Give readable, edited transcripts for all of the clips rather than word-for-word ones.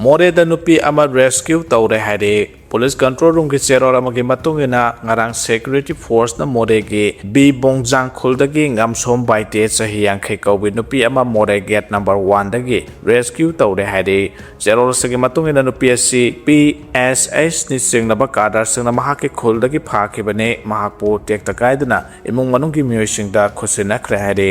Moreda nupi ama rescue tawre hare police control room ki cheror amagi matungina ngarang security force na moregi bi bongjang khuldagi ngamsom baite chahi angkhai kawbi nupi ama more gate number 1 dagi rescue tawre hare cheror sagi matungina nupi asi PSH ni singna ba kadar singna mahake khuldagi phakibane mahakpo tekta kaiduna imung manunggi miyoi singda khusina khre hare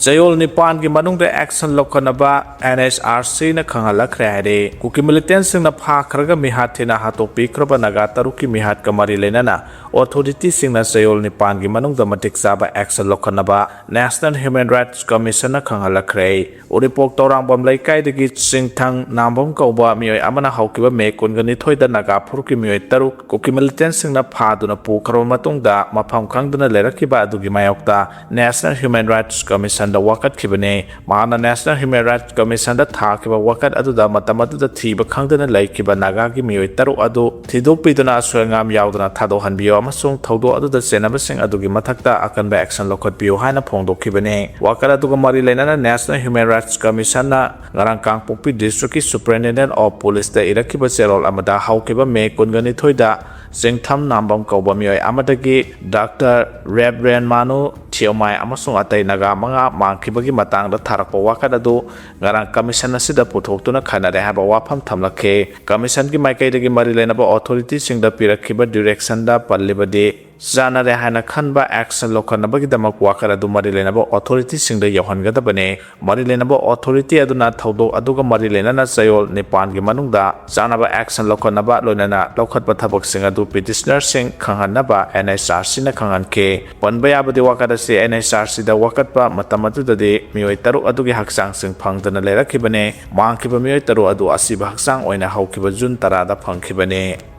Jayol Nipan ki manung de action lokanaba NHRC na khangala khre Kuki militant sing na phakhraga mihat thina hatopi kraba naga taruki mihat kamari lenana authority sing na Jayol Nipan ki manung da matik saba action lokanaba National Human Rights Commission na khangala khre uripok torang bom lai kai de gi singthang nambom kauba mioi amana haukiba me kungani thoida naga phurki mioi taruk Kuki militant sing na phaduna pu kharo matung da mapham khangduna lerakiba adugi mayokta National Human Rights Commission da wakat kibane mahana National Human Rights Commission da tha kiba wakat aduda matamatu da thiba khangdana lai kiba naga gi mioi taru adu thidok piduna swangam yaudana thado hanbiyo amasung thodo aduda senaba sing adugi mathakta akanba action lokot biyo haina phongdok kibane wakat aduga mari lainana National Human Rights Commission na ngarang Kangpokpi District ki Superintendent of Police da irakiba cherol amada haukiba me kungani thoida singtham nambam kauba mioi amadagi Dr. Reverend Manu Thiomai amasung atai naga manga mangkibagi matang da tharakpa wakat adu ngarang commission asida puthoktuna khanare haba wafam thamlakhe commission ki maikai dagi mari lenaba authority singda pirakiba direction da pallibadi Zana re hana khanba action lokanabagi damak wakat adu mari lenaba authority singda yohangada bane mari lenaba authority aduna thodo aduga mari lenana Jayol Nipan gi manungda zanaba action lokanaba loinana lokhatpa thabak sing adu petitioner sing khanghanaba NHRC na khanghanke panbaya badi wakat ase NHRC da wakatpa matamatu dade mioi taru adugi haksang sing phangdana lerakibane mangkiba mioi taru adu asiba haksang oina haukiba June 10 da phangkibane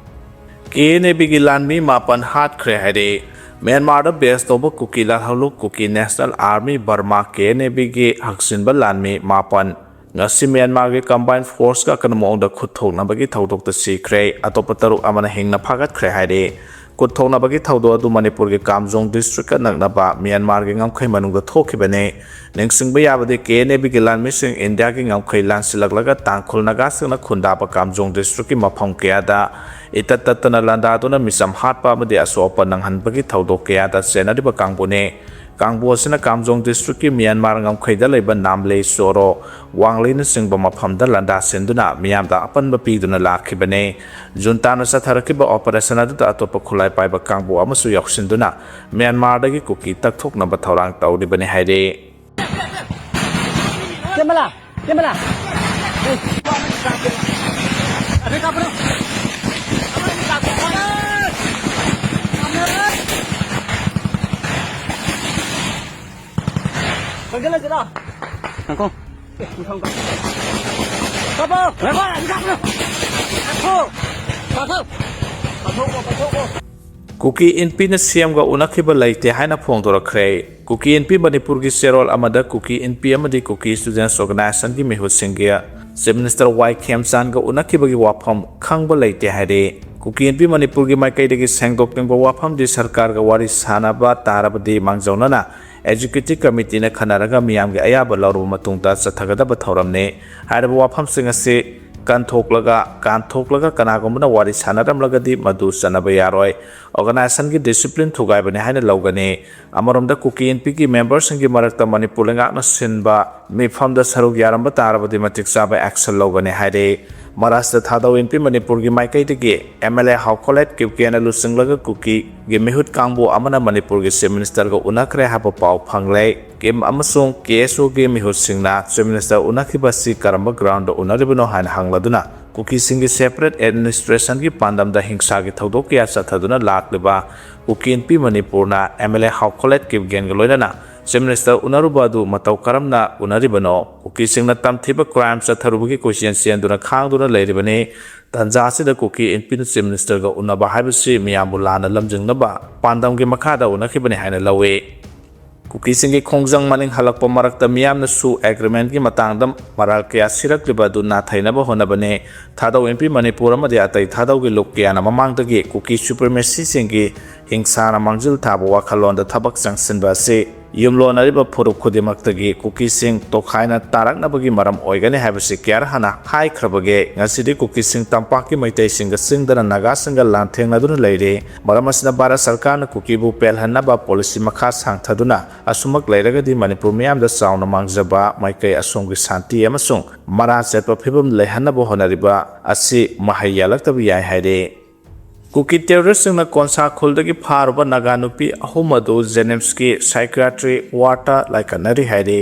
KNB ki lanmi mapan hatkhre hare Myanmar da base toba Kuki la halu Kuki National Army Burma KNB ki haksinba lanmi mapan ngasi Myanmar ki combined force ka kanamo da khuthok na bagi thodok ta sikre atopataru amana hingna phagat khre hare kuthok na bagi thodo adu Manipur ki Kamjong district ka nagnaba Myanmar ki ngamkhai manung da thokibane ningsingba yabade KNB ki lanmi sing India ki ngamkhai lansilaglaga tangkhul naga singna khundaba Kamjong district ki mapham kayada itatatana landa tuna misam hatpa made asopa nanghanbagi thodok kayada senadiba kangbone kangbo sina Kamjong district ki Myanmar ngamkhaida leiba namle soro wanglei na singba maphamda landa senduna miyamda apanba piduna lakhibane juntana satharakiba operation adu atopa khulai paiba kangbo amasu yaksinduna Myanmar dagi Kuki takthokna ba thorang tawdibane haire kemala Kuki inpi na CM ga unakiba laite haina phongdorakre Kuki inpi Manipur ki serol amada Kuki inpi amadi Kuki Students Organization ki mehut singya Chief Minister Y Khemchan ga unakiba gi wafam khangba laite hare Kuki inpi Manipur ki maikai dagi sengdok tengba wafam di sarkar ga wari sanaba tarabadi mangjawnana Executive Committee na khanaraga miyam gi ayaba lawru matungta sathagadaba thoramne haraba wafam sing ase kantoklaga kanagomna wari sanaramlagadi madu sanaba yaroi organization gi discipline thugaibane haina lawgane amaromda Kuki inpi ki members gi marakta Manipur lenga na sinba mifamda saruk yaramba tarabadi matik saba action lawgane haire Marasta thadau inpi Manipur gi maikai dagi MLA haukolet kipkena lusinglaga Kuki gi mehut kangbo amana Manipur gi Chief Minister ga unakre haba pau phanglei kim amasung KSO gi mehut singna Chief Minister unakiba si karamba ground da unaribano han hangladuna Kuki singi separate administration gi pandam da hingsa gi thodok ya sathaduna lakleba Kuki inpi Manipur na MLA haukolet kipgen ga loinana Chief Minister unarubadu matau karamna unaribano Kuki singna tamthiba crimes atharubugi question sianduna khangduna leiribane tanja asida Kuki inpi na Chief Minister ga unaba haibasi miyambu lana lamjingnaba pandam gi makhada unakhibane haina lawe Kuki singi khongjang maning halakpa marakta miyamna su agreement gi matangdam maral kya siraklibadu na thainaba honabane thadau inpi Manipur amadi atai thadau gi lok kya na mamangdagi Kuki supremacy singi हिंसाना मांजिल थाबा वाखलोंदा थबक चंगसिनबा असि ꯌꯨꯝꯂꯣꯟꯅꯔꯤꯕ ꯐꯨꯔꯨꯞ ꯈꯨꯗꯤꯡꯃꯛꯇꯒꯤ ꯀꯨꯀꯤꯁꯤꯡ ꯇꯣꯈꯥꯏꯅ ꯇꯥꯔꯛꯅꯕꯒꯤ ꯃꯔꯝ ꯑꯣꯏꯒꯅꯤ ꯍꯥꯏꯕꯁꯤ ꯀꯌꯥꯔ ꯍꯥꯟꯅ ꯍꯥꯏꯈ꯭ꯔꯕꯒꯦ ꯉꯁꯤꯗꯤ ꯀꯨꯀꯤꯁꯤꯡ ꯇꯝꯄꯥꯛꯀꯤ ꯃꯩꯇꯩꯁꯤꯡꯒ ꯆꯤꯡꯗꯅ ꯅꯥꯒꯥꯁꯤꯡꯒ ꯂꯥꯟꯊꯦꯡꯅꯗꯨꯅ ꯂꯩꯔꯤ ꯃꯔꯝ ꯑꯁꯤꯅ ꯚꯥꯔꯠ ꯁꯔꯀꯥꯔꯅ ꯀꯨꯀꯤꯕꯨ ꯄꯦꯜꯍꯟꯅꯕ ꯄꯣꯂꯤꯁꯤ ꯃꯈꯥ ꯁꯥꯡꯊꯗꯨꯅ ꯑꯁꯨꯃꯛ ꯂꯩꯔꯒꯗꯤ ꯃꯅꯤꯄꯨꯔ ꯃꯤꯌꯥꯝꯗ ꯆꯥꯎꯅ ꯃꯥꯡꯖꯕ ꯃꯥꯏꯀꯩ ꯑꯁꯣꯝꯒꯤ ꯁꯥꯟꯇꯤ ꯑꯃꯁꯨꯡ ꯃꯔꯥ ꯆꯠꯄ ꯐꯤꯕꯝ ꯂꯩꯍꯟꯅꯕ ꯍꯣꯠꯅꯔꯤꯕ ꯑꯁꯤ ꯃꯍꯩ ꯌꯥꯜꯂꯛꯇꯕ ꯌꯥꯏ ꯍꯥꯏꯔꯤ Kuki terrorist-singna konsa khuldagi pharuba naga nupi ahum adu Jennings-ki psychiatry warta laikanari hairi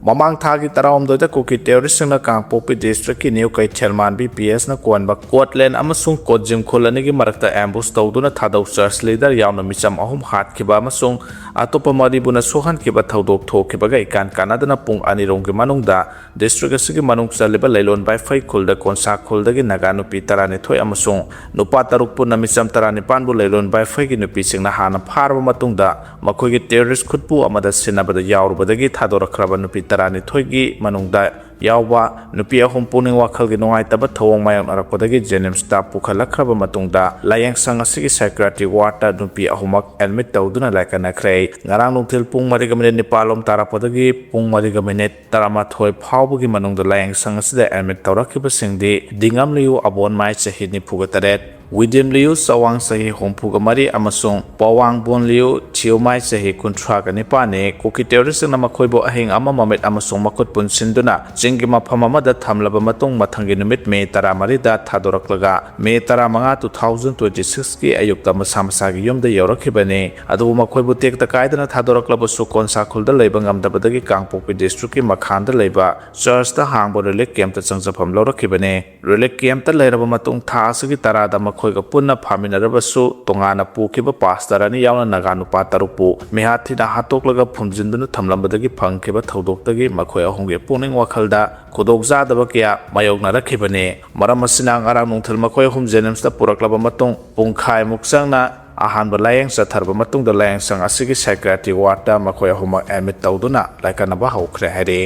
mamang thagi taraomdoida Kuki terrorist-singna Kangpokpi district-ki New Kaithelman BPS na konba Scotland amasung Kojim khulani-gi marakta ambush tawduna thadau church leader yauna micham ahum hatkiba amasung atopa maribuna sohankiba thaudok thokibaga ikan kanadana pung anironggi manungda district asigi manung chaliba leilon bai phai khulda konsa khuldagi naga nupi tarani thoi amasung nupa taruk punna Jam tarani panbu leilon bai phai gi nupi singna hana pharba matungda makoi gi terrorist khutpu amada sinabada yaurubadagi thadorakraba nupi tarani thoigi manungda yawba nupi ahum puning wakhal gi nongai taba thawong mayam arakpadagi Jennings staff pukhalakhraba matungda layang sang asigi psychiatry warta nupi ahumak admit tawduna laikanakhre ngarang nungthil pung 3:9 nipalom tarapadagi pung 3:10 taramathoi phawbugi manungda layang sang asida admit tawrakhiba singdi dingam liu abon mai chahi nipugataret William Liu Sawang Sahi Hompuga Mari Amasung Pawang Bon Liu Chiomai Sahi Kuntraga Nipane Kuki terrorist na makoibo ahing ama mamit amasung makut pun sinduna Jingi mapamamada thamlaba matung mathangi numit May tara marida thadoraklaga May tara mga 2026 ki ayukta masamasagi yumda yaurakibane adu makoibo tekta kaidana thadoraklaba sukon sakulda leiba ngamdabadagi Kangpokpi district ki makhanda leiba church ta hangbo relic camp ta changjapam laurakibane relic camp ta leiraba matung tha asigi tarada Koiga punna phaminarabasu tongana pukiba pastarani yauna naganu patarupu mihathina hatoklaga phumjinduna thamlambadagi phangkiba thodokdagi makhoi ahongge puning wakhalda khudokjadaba kya mayoknarakhibane maram asina ngarang nungthil makhoi ahum Jennings ta puraklaba matung pungkhai muksangna ahanba layang satharba matungda layang sang asigi psychiatry warta makhoi ahuma admit tawduna laikanaba haukhre haire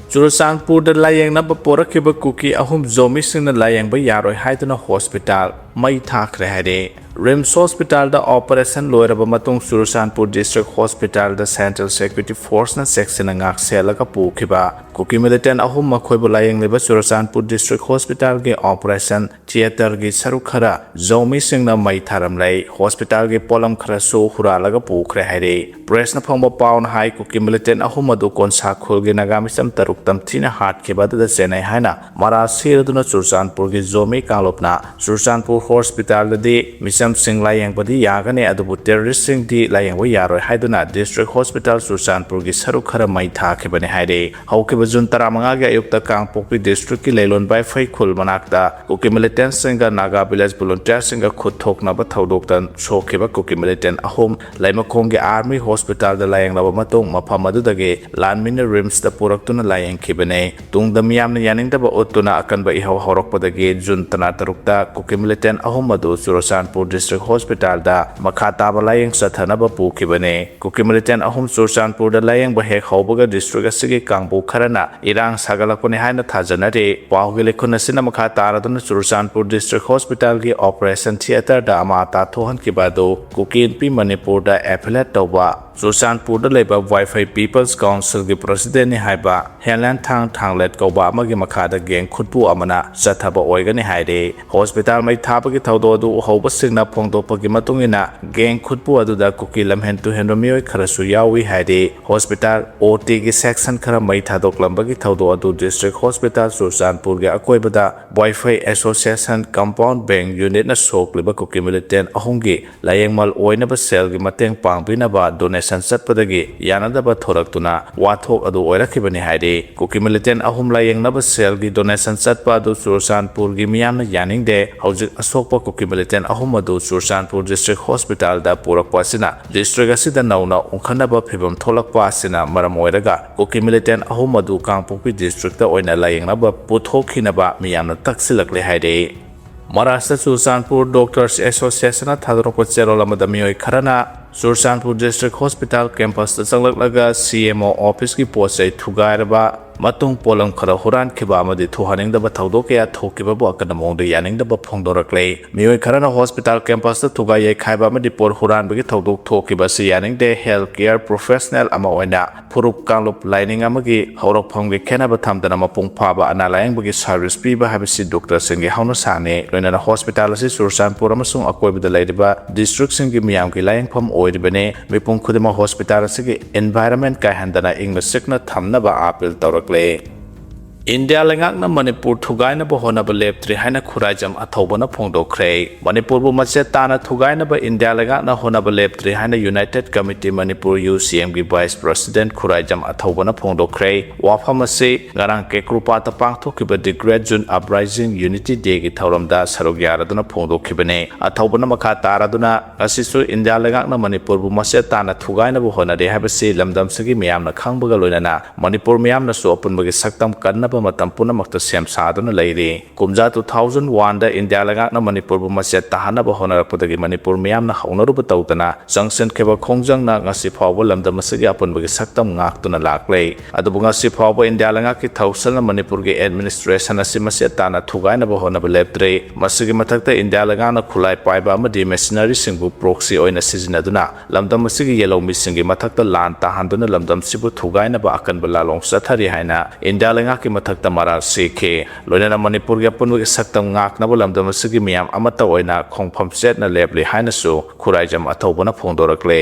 Churachandpur da layang na porakhiba Kuki ahum zomi singna layang ba yaroi haiduna hospital mai thakre haire Rims Hospital da operation loiraba matung Churachandpur District Hospital da Central Security Force na section ngak selaga pukhiba Kuki militant ahum makhoibu layang leba Churachandpur District Hospital ge operation theater ge sarukhara zomi singna mai tharam lai hospital ge polam khara so huralaga pukre haire press na phangba pawn hai Kuki militant ahum adu konsa khul ge nagami sam taruk tam thina hatkiba da Chennai haina mara siraduna Churachandpur ge zomi kalopna Churachandpur Hospital da misam Sing layang badi yagane adubu terrorist sing di layang wa yaroi haiduna district hospital Churachandpur gi sarukhara mai thakibane haire haukiba jun taramanga ge ayukta Kangpokpi district ki leilon bai phai khul manakta Kuki militant singa Naga village volunteer singa khut thokna ba thodoktan sokiba Kuki militant ahum laimakong ge army hospital da layang laba matung mafam adudage lanmina rims da puraktuna layang khibane tungda miyamna yaningda ba ottuna akanba ihaw horokpadage jun tana tarukta Kuki militant ahum adu Churachandpur District Hospital da makhataba layang sathanaba pukibane Kuki militant ahum Churachandpur da layang ba hek haubaga district asigi Kangbu kharana irang sagalakpani haina thajanare pawgi lekhuna sina makhatara Churachandpur District Hospital gi operation theater da amata thohan kibado Kuki inpi Manipur da affiliate tawba Churachandpur da leba Wi-Fi People's Council gi president ni haiba Helen Thanglet kauba amagi makhada geng khutpu amana sathaba oigani haire hospital mai thabagi thawdo adu hauba singna phongdopagi matungina geng khutpu aduda Kuki lamhen tu henromioi kharasu yawi haire hospital OT gi section khara mai thadoklambagi thawdo adu district hospital Churachandpur gi akoibada Wi-Fi Association compound bank unit na sokle ba Kuki militant ahungi layengmal oina ba cell gi mateng pangbina ba donation satpadagi yanadaba thoraktuna wathok adu oirakibani haire Kuki militant ahum layeng na ba cell gi donation satpa adu Churachandpur gi miyamna yaningde hojik asokpa Kuki militant ahum adu Churachandpur District Hospital da purakpa asina district asida nauna ungkhanaba phibam tholakpa asina maram oiraga Kuki militant ahum adu Kangpokpi district da oina layeng na ba puthokhinaba miyamna taksilakle haire Maharashtra Churachandpur Doctors Association thadrokpa cherol amada mioi kharana Churachandpur District Hospital campus changlaklega CMO office ki posai thugairaba matung polam khara huran khiba amadi thuhaningdaba thaudok kaya thokibabu akanamongda yaningdaba phongdorakle mioi kharana hospital campus ta thugai yai khaiba amadi por huran bagi thaudok thokiba si yaningde healthcare professional ama oina phurup kanglup lining amagi haurak phongge khenaba thamdana mapung phaba analayang bagi service piba habisi doctor singe hauna sane loinana hospital asi Churachandpur amasung akoibida leiriba district singi miyam ki layang pham oiribane mipung khudima hospital asigi environment kai handana ingna sikna thamnaba appeal tawrak India lengakna Manipur thugaina bo honaba leptri haina khuraijam athobana phongdokre Manipur bu mache tana thugaina ba India lengakna honaba leptri haina United Committee Manipur UCM gi Vice President khuraijam athobana phongdokre wafam ase ngarang ke krupa ta pangthokiba the Great June Uprising Unity Day gi thauramda sarok yaraduna phongdokhibane athobana makha taraduna asisu India lengakna Manipur bu mache tana thugaina bo honade habase lamdam sagi miyamna khangbaga loinana Manipur miyamna so open bagi saktam kanna matam punamakta sem saduna leiri kumja 2001 da India lengakna Manipur bu mache tahana ba honarakpadagi Manipur miyamna haunaruba tawtana jangsen kheba khongjangna ngasi phawba lamdam asigi apunbagi saktam ngaktuna laklei adubu ngasi phawba India lengaki thausalna Manipur gi administration asi mache tana thugaina ba honaba leptre masigi mathakta India lengakna khulai paiba amadi machinery singbu proxy oina sizinaduna lamdam asigi yellow misingi mathakta lan tahanduna lamdam sibu thugaina ba akanba lalong sathari haina India lengaki mathakta mara sekhe loinana Manipur gi apunbu gi saktam ngakna bo lamdam asigi miyam amata oina khongpham setna lepli haina su khuraijam athobana phongdorakle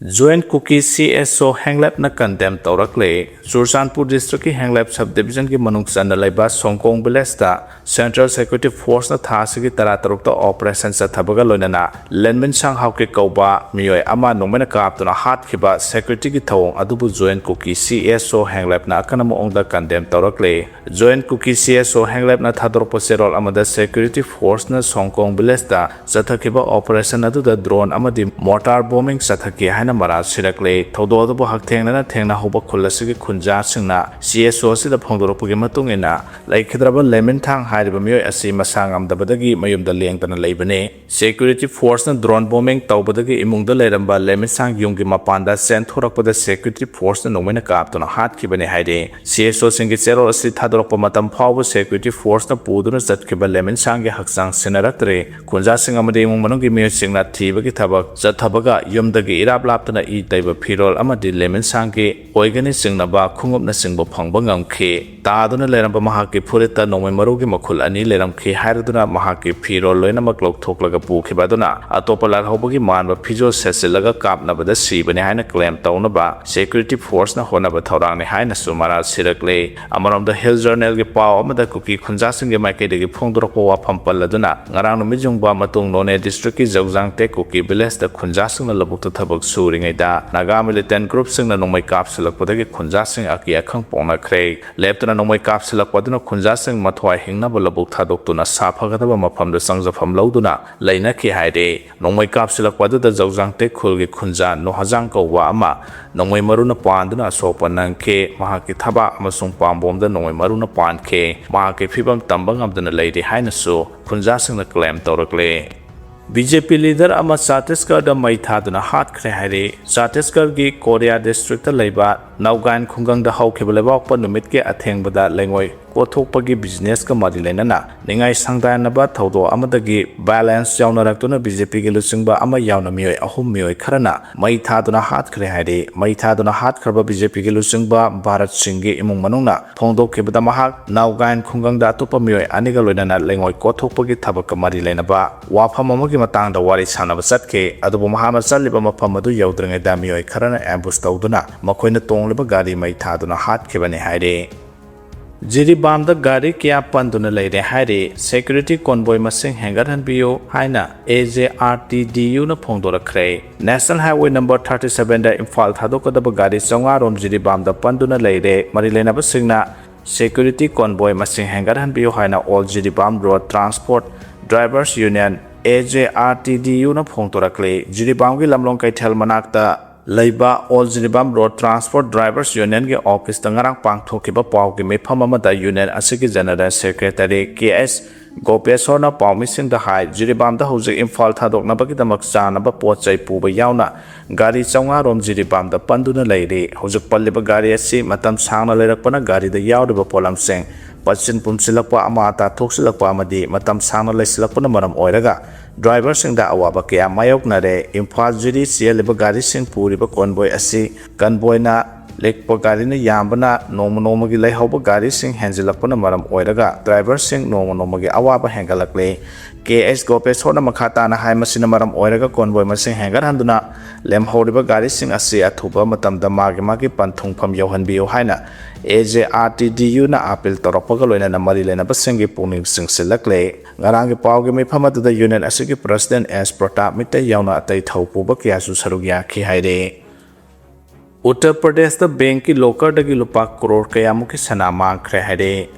Joint Kuki CSO hanglap na condemn taurakle Churachandpur district ki hanglap subdivision ki manungsan na laiba Songkong Belesta Central Security Force na thasigi taratarukta operation sa thabaga loinana lenmin sang hauke kauba miyoi ama nongmena kaptuna hatkhre security ki thawong adubu Joint Kuki CSO hanglap na akanamo ongda condemn taurakle Joint Kuki CSO hanglap na thadorpo serol amada security force na Songkong Belesta sathakiba operation aduda drone amadi mortar bombing sathaki haina mara sirakle thodo bo hakthengna thengna hoba khulasigi khunja singna CSO sida phongdorpugi matungena laikhidraba lemon thang hariba mioi asi masangam dabadagi mayumda lengtana leibane security force na drone bombing tawbadagi imungda leramba lemon sang yunggi mapanda sen thorakpada security force na nongmena kaptuna hatkibane haide CSO singi chero asi thadorokpa matam phawbu security force na puduna jatkhiba lemon sangi haksang sinaraktre khunja singamade imung manungi mioi singna thibagi thabak jathabaga yumdagi irab tana I taiba phirol amadi lemon sangke oigani singnaba khungupna singbo phangba ngamkhe taaduna leramba mahaki phurita nongmai marugi makhul ani leramkhe hairaduna mahaki phirol loinamak lokthoklaga pukhibaduna atopa larhobagi manba phijo sesilaga kapnabada sibane haina claim tawnaba security force na honaba thorangni haina sumara sirakle amaramda Hill Journal ge paw amada Kuki khunja singge maikaidagi phongdorokpa wafam palladuna ngarang numijungba matung None district ki Jawjangte Kuki village da khunja singna labukta thabak suringaida Naga militant group singna nongmai kapsilakpadagi khunja sing aki akhang kapnakhre leptana nongmai kapsilakpaduna khunja sing mathwai hingna balabuk thadoktuna saphagadaba maphamda sangjafam lauduna lainakhi haide nongmai kapsilakpadada Jawjangte khulgi khunja nohajang kawwa ama nongmai maruna panduna sopanangke mahaki thaba amasung pambomda nongmai maruna pankhe mahaki phibam tambang amdana leide hainasu khunja singna claim tawrakle BJP leader ama Chhattisgarh mai thaduna hatkhre haire Chhattisgarh gi Korea district laiba Naugan khungang da haukheba lebak pa numit ke athengbada lengoi kothokpagi business ka mari lenana ningai sangdanaba thodo amadagi balance jaunaraktuna BJP gi lusingba ama yauna mioi ahum mioi kharana mai thaduna hatkhre haire mai thaduna hatkhra BJP gi lusingba Bharat Singh gi imung manungna phongdokhebada mahak Naugan khungang da atopa mioi aniga loinana lengoi kothokpagi thabak ka mari lenaba wafam amagi matangda wari sanaba chatke adubu mahama chaliba mafam adu yaudrangai da mioi kharana ambush tawduna makoina tongleba gari mai thaduna hatkhebani haire Jiribam da gari kya panduna leire haire security convoy masing hangarhan biyo haina AJRTDU na phongdorakre National Highway number 37 da Imphal thadokadaba gari chongarom Jiribam da panduna leire marilena basingna security convoy masing hangarhan biyo haina All Jiribam Road Transport Drivers Union AJRTDU na phongdorakle Jiribam gi lamlong kaithal manakta Leiba All Jiribam Road Transport Drivers Union ge office da ngarang pangthokiba paw ge mifam amada union asigi general secretary KS Gopesona Paumising the High, Jiribam the Hose in Fall Tadok Nabaki the Maxana, Pochai Puba Yauna, Gari Songa Rom Jiribam, the Panduna lady, Hose Paliba Gari Si, Matam Sana Lerapana Gari, the Yauda Polam Sing, Pachin Pumsilapa Amata, Toxilapa Amadi, Matam Sana Leslapana Maram Oiraga, drivers in the Awabaki, Mayok Nare, Impal Jiri, Sia Libagari Sing Puriba Convoy Asi, Convoyna. Lake Pagari Yambana, Nomagi Lay Hoba Gari Sing Hanzilapuna Maram Oiraga, Driver Sing Nomagi Awaba Hangalakle, KS Gopes Hona Makatana Haimasina Maram Oiraga Convoy Masing Hangar Handuna, Lem Hodiba Gari Sing Asia Tuba Matam the Magimaki Pantung Pam Johan Bio Haina, AJRTDU na Apil Toropagaloina na Marilena Basengi Puning Sing Silakle, Garangi Paugami Pamata the Union Asiki President S. Pratap Mita Yauna Atay Taupuba Kiasu Sarugya Ki Haide. Uttar Pradesh the bank ki locker dagi lupa crore kayamu ki sana mangkhre hare.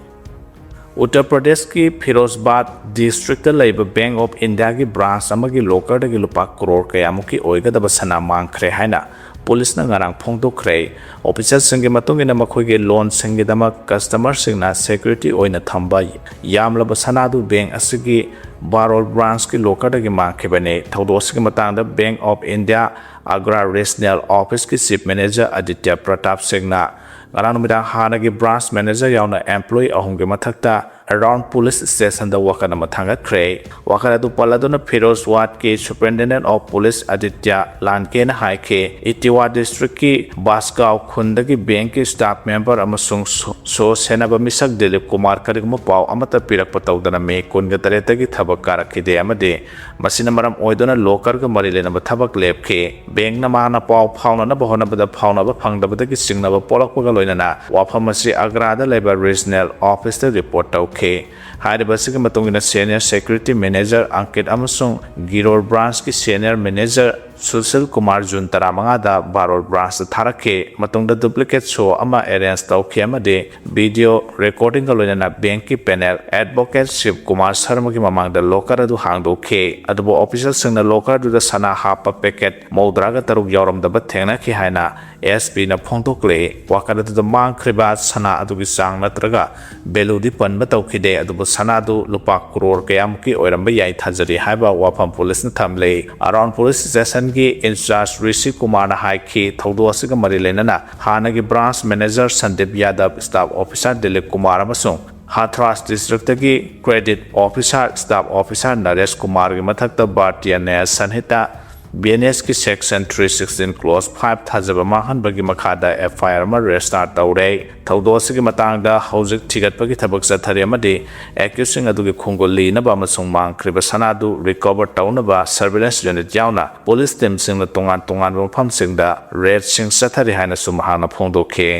Uttar Pradesh ki Firozabad district labor Bank of India ki branch amagi locker dagi lupa crore kayamu ki oiga daba sana mangkhre haina. Police na ngarang phongdokkhre. Officer singi matung ina makhoi ge loan singi dama customer singna security oina thamba yamlaba sanadu bank asigi Barol branch ki locker dagi mangkhe bane. Thaudos ki matang da Bank of India Agra Regional Office ki Chief Manager Aditya Pratap Singna ngarang numidang hanagi branch manager yauna employee ahum ge mathakta around police station da wakana mathanga khre wakana du paladuna Firozabad ki Superintendent of Police Aditya Lanke na haike Itiwa district ki Basgaon khundagi bank ki staff member amasung so senaba misak Dilip Kumar karigma paw amata pirak patawdana me kunga tareta ki thabak karakhide amade masina maram oidona locker ga marilena ba thabak lepke bank na mana paw phawna na bahona bada phawna ba phangda bada ki singna ba polak paga loinana wafam asi Agra da labor regional office da report tawke Haidabasiki matungina senior security manager Ankit amasung Giror branch ki senior manager Sushil Kumar Jun Taramangada Barol branch Tharake matungda duplicate show ama arrange tawke amade video recording galona bank ki panel advocate Shiv Kumar Sharma ki mamangda locker adu hangdoke adubo official singna locker du da sana hapa packet maudraga taruk yawram da bathengna ki haina SP na phongtokle wakada du mangkhriba sana adu ki sang natraga beludi panba tawkhide adubo sana du lupa crore kayam ki oiramba yai thajari haiba wafam police na thamle around police station ki in charge Rishi Kumar na haiki thaudo asiga mari lenana hanagi branch manager Sandeep Yadav staff officer Dilip Kumar amasung Hathras district ki credit officer staff officer Naresh Kumar ki mathakta Bhartiya Nyaya Sanhita BNS ki section 316 clause 5 thajaba mahan bagi makhada FIR ma restart tawre thaudo asigi matangda hojik thigatpa ki thabak chathare amadi accusing adu ki khungoli na ba masung mangkhriba sanadu recover tawna ba surveillance unit yauna police team sing na tongan mafam sing da red sing chathare haina sumhana phongdokhe